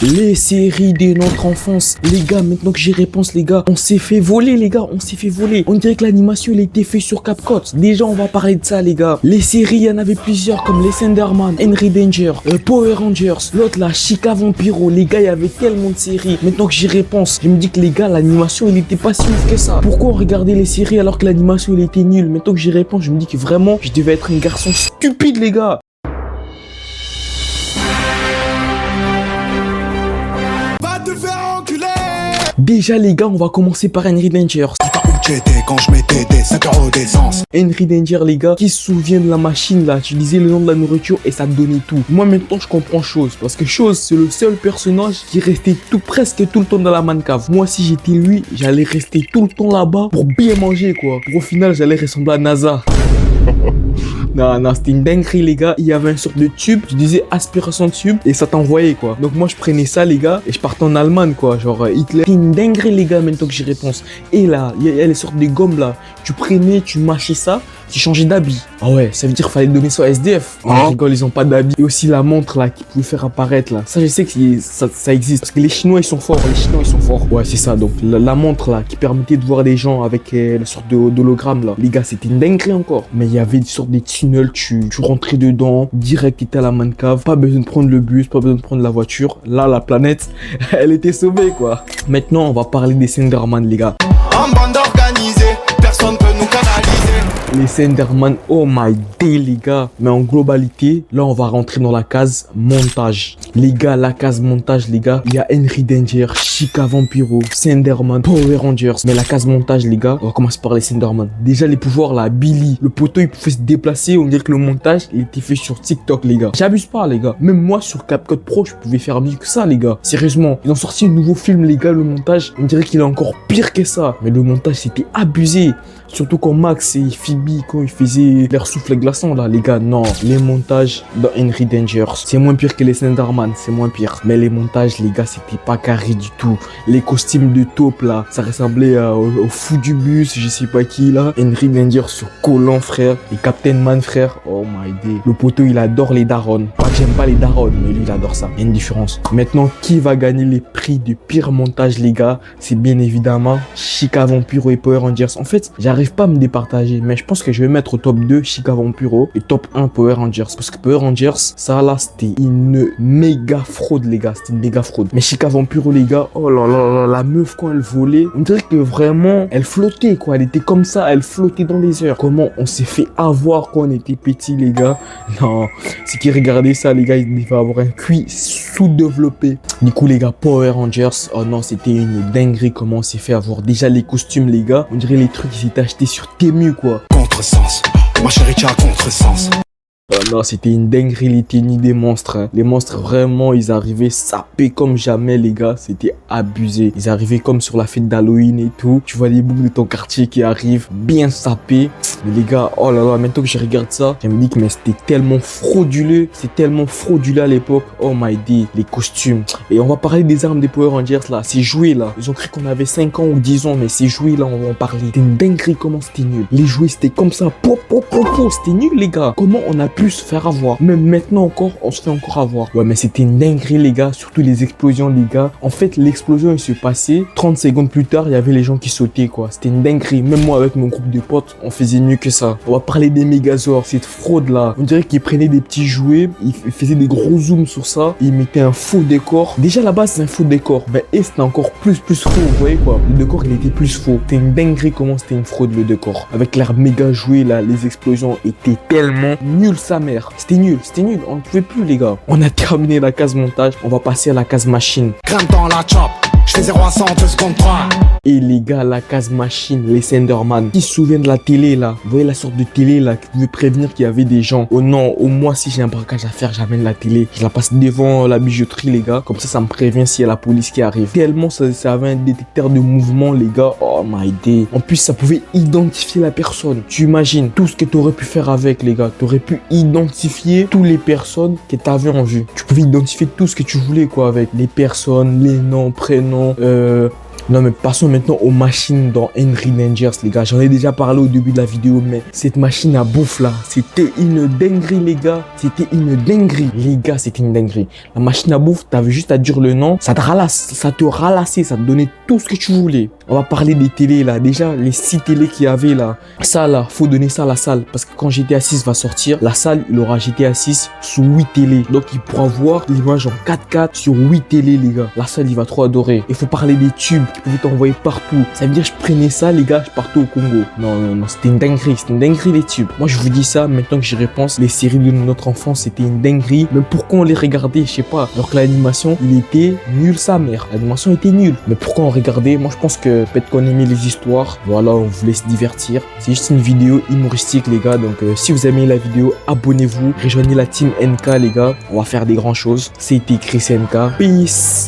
Les séries de notre enfance. Les gars, maintenant que j'y réponse, les gars, on s'est fait voler, les gars, on s'est fait voler. On dirait que l'animation, elle a été faite sur CapCut. Déjà, on va parler de ça, les gars. Les séries, il y en avait plusieurs, comme les Slenderman, Henry Danger, Power Rangers, l'autre là, Chica Vampiro. Les gars, il y avait tellement de séries. Maintenant que j'y réponse, je me dis que les gars, l'animation, elle était pas si ouf que ça. Pourquoi on regardait les séries alors que l'animation, elle était nulle? Maintenant que j'y réponse, je me dis que vraiment, je devais être un garçon stupide, les gars. Déjà les gars, on va commencer par Henry Danger. J'étais quand je mettais des 5 € d'essence. Henry Danger les gars, qui se souvient de la machine là, tu disais le nom de la nourriture et ça te donnait tout. Moi maintenant je comprends Chose, parce que Chose c'est le seul personnage qui restait presque tout le temps dans la man cave. Moi si j'étais lui, j'allais rester tout le temps là-bas pour bien manger quoi. Pour au final j'allais ressembler à NASA. Non, c'était une dinguerie les gars, il y avait une sorte de tube, tu disais aspiration de tube et ça t'envoyait quoi. Donc moi je prenais ça les gars et je partais en Allemagne quoi, genre Hitler. C'est une dinguerie les gars maintenant que j'y réponse. Et là, il y a les sortes de gommes là, tu prenais, tu mâchais ça, tu changeais d'habit. Ah ouais, ça veut dire qu'il fallait donner ça à SDF. Je rigole, ils ont pas d'habit. Et aussi la montre là qui pouvait faire apparaître là. Ça je sais que ça existe parce que les Chinois ils sont forts, Ouais c'est ça, donc la montre là qui permettait de voir des gens avec la sorte d'hologramme là. Les gars c'était une dinguerie encore. Mais il y avait une sorte de tunnel, tu rentrais dedans, direct t'étais à la man cave, pas besoin de prendre le bus, pas besoin de prendre la voiture. Là la planète, elle était sauvée quoi. Maintenant on va parler des Slenderman les gars. En bande organisée, personne peut nous canaliser. Les Slenderman, oh my day les gars. Mais en globalité, là on va rentrer dans la case montage. Les gars, la case montage les gars, il y a Henry Danger, Chica Vampiro, Slenderman, Power Rangers. Mais la case montage les gars, on va commencer par les Slenderman. Déjà les pouvoirs là, Billy, le poteau il pouvait se déplacer, on dirait que le montage il était fait sur TikTok les gars. J'abuse pas les gars, même moi sur CapCut Pro je pouvais faire mieux que ça les gars. Sérieusement, ils ont sorti un nouveau film les gars, le montage, on dirait qu'il est encore pire que ça. Mais le montage c'était abusé. Surtout quand Max et Phoebe, quand ils faisaient leur souffle glaçant là, les gars, non. Les montages dans Henry Danger, c'est moins pire que les Slenderman, c'est moins pire. Mais les montages, les gars, c'était pas carré du tout. Les costumes de taupe là, ça ressemblait au fou du bus, je sais pas qui là. Henry Danger sur Collant frère, et Captain Man frère, oh my day. Le poteau, il adore les darons. Pas que j'aime pas les darons, mais lui, il adore ça. Il y a une différence. Maintenant, qui va gagner les prix de pire montage, les gars? C'est bien évidemment Chica Vampiro et Power Rangers. En fait, j'arrive pas à me départager, mais je pense que je vais mettre au top 2 Chica Vampiro et top 1 Power Rangers, parce que Power Rangers ça là c'était une méga fraude les gars, c'était une méga fraude. Mais Chica Vampiro les gars, oh là là là, la meuf quand elle volait, on dirait que vraiment elle flottait quoi, elle était comme ça, elle flottait dans les airs. Comment on s'est fait avoir quand on était petit les gars? Non, ceux qui regardaient ça les gars, ils devaient avoir un QI sous-développé. Du coup les gars, Power Rangers, oh non c'était une dinguerie comment on s'est fait avoir. Déjà les costumes les gars, on dirait les trucs qui étaient achetés sur Temu quoi. Contresens, ma chérie tu as contresens. Non, c'était une dinguerie les tenues des monstres. Hein. Les monstres, vraiment, ils arrivaient sapés comme jamais, les gars. C'était abusé. Ils arrivaient comme sur la fête d'Halloween et tout. Tu vois les boucles de ton quartier qui arrivent, bien sapés. Mais les gars, oh là là, maintenant que je regarde ça, je me dis que mais c'était tellement frauduleux. C'était tellement frauduleux à l'époque. Oh my day, les costumes. Et on va parler des armes des Power Rangers là. Ces jouets là. Ils ont cru qu'on avait 5 ans ou 10 ans, mais ces jouets là, on va en parler. C'était une dinguerie comment c'était nul. Les jouets, c'était comme ça. C'était nul, les gars. Comment on a pu se faire avoir? Même maintenant encore, on se fait encore avoir. Ouais, mais c'était une dinguerie, les gars. Surtout les explosions, les gars. En fait, l'explosion, il se passait. 30 secondes plus tard, il y avait les gens qui sautaient, quoi. C'était une dinguerie. Même moi, avec mon groupe de potes, on faisait mieux que ça. On va parler des Megazords, cette fraude-là. On dirait qu'ils prenaient des petits jouets, ils faisaient des gros zooms sur ça, et ils mettaient un faux décor. Déjà, là-bas, c'est un faux décor. Ben, et c'était encore plus faux, vous voyez, quoi. Le décor, il était plus faux. C'était une dinguerie comment c'était une fraude, le décor. Avec l'air méga joué, là, les explosions étaient tellement nul sa mère. C'était nul, on ne pouvait plus les gars. On a terminé la case montage, on va passer à la case machine. Grimpe dans la chop, je fais 0 à 100 2 secondes 3. Et les gars, la case machine, les Slenderman. Qui se souvient de la télé là? Vous voyez la sorte de télé là qui pouvait prévenir qu'il y avait des gens. Oh non, au moins si j'ai un braquage à faire, j'amène la télé. Je la passe devant la bijouterie les gars. Comme ça me prévient s'il y a la police qui arrive. Tellement ça avait un détecteur de mouvement les gars. Oh my day. En plus ça pouvait identifier la personne. Tu imagines tout ce que tu aurais pu faire avec les gars. Tu aurais pu identifier toutes les personnes que tu avais en vue. Tu pouvais identifier tout ce que tu voulais quoi avec les personnes, les noms, prénoms, Non mais passons maintenant aux machines dans Henry Dangers les gars. J'en ai déjà parlé au début de la vidéo, mais cette machine à bouffe là, c'était une dinguerie les gars. C'était une dinguerie les gars, c'était une dinguerie. La machine à bouffe, t'avais juste à dire le nom, ça te ralassait, ça te donnait tout ce que tu voulais. On va parler des télés là. Déjà les 6 télés qu'il y avait là. Ça là, faut donner ça à la salle. Parce que quand GTA 6 va sortir, la salle il aura GTA 6 sous 8 télés. Donc il pourra voir l'image en 4K sur 8 télés les gars. La salle il va trop adorer. Il faut parler des tubes qui pouvaient t'envoyer partout. Ça veut dire je prenais ça les gars, je partais au Congo. Non, c'était une dinguerie les tubes. Moi je vous dis ça maintenant que j'y repense. Les séries de notre enfance c'était une dinguerie. Mais pourquoi on les regardait, je sais pas. Alors que l'animation il était nul sa mère. L'animation était nulle. Mais pourquoi on regardait? Moi je pense que peut-être qu'on aimait les histoires. Voilà, on voulait se divertir. C'est juste une vidéo humoristique les gars. Donc si vous aimez la vidéo, abonnez-vous. Rejoignez la team NK les gars. On va faire des grandes choses. C'était Chris NK. Peace.